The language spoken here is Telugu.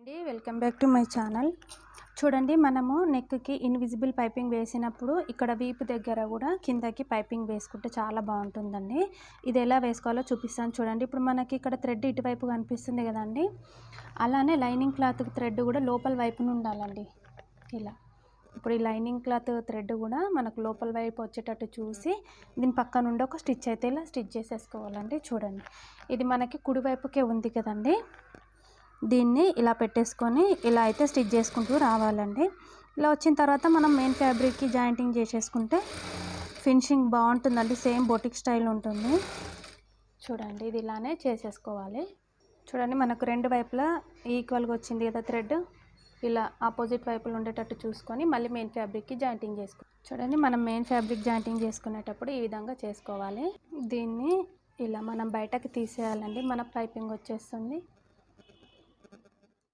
అండి, welcome back to my channel. చూడండి, మనము నెక్కి ఇన్విజిబుల్ పైపింగ్ వేసినప్పుడు ఇక్కడ వీపు దగ్గర కూడా కిందకి పైపింగ్ వేసుకుంటే చాలా బాగుంటుందండి. ఇది ఎలా వేసుకోవాలో చూపిస్తాను చూడండి. ఇప్పుడు మనకి ఇక్కడ థ్రెడ్ ఇటువైపు కనిపిస్తుంది కదండి, అలానే లైనింగ్ క్లాత్ థ్రెడ్ కూడా లోపల వైపున ఉండాలండి. ఇలా ఇప్పుడు ఈ లైనింగ్ క్లాత్ థ్రెడ్ కూడా మనకు లోపల వైపు వచ్చేటట్టు చూసి దీని పక్క నుండి ఒక స్టిచ్ అయితే ఇలా స్టిచ్ చేసేసుకోవాలండి. చూడండి, ఇది మనకి కుడివైపుకే ఉంది కదండి, దీన్ని ఇలా పెట్టేసుకొని ఇలా అయితే స్టిచ్ చేసుకుంటూ రావాలండి. ఇలా వచ్చిన తర్వాత మనం మెయిన్ ఫ్యాబ్రిక్కి జాయింటింగ్ చేసేసుకుంటే ఫినిషింగ్ బాగుంటుందండి. సేమ్ బొటిక్ స్టైల్ ఉంటుంది. చూడండి, ఇది ఇలానే చేసేసుకోవాలి. చూడండి, మనకు రెండు వైపులా ఈక్వల్గా వచ్చింది కదా థ్రెడ్. ఇలా ఆపోజిట్ వైపులు ఉండేటట్టు చూసుకొని మళ్ళీ మెయిన్ ఫ్యాబ్రిక్కి జాయింటింగ్ చేసుకోవాలి. చూడండి, మనం మెయిన్ ఫ్యాబ్రిక్ జాయింటింగ్ చేసుకునేటప్పుడు ఈ విధంగా చేసుకోవాలి. దీన్ని ఇలా మనం బయటకు తీసేయాలండి, మన పైపింగ్ వచ్చేస్తుంది.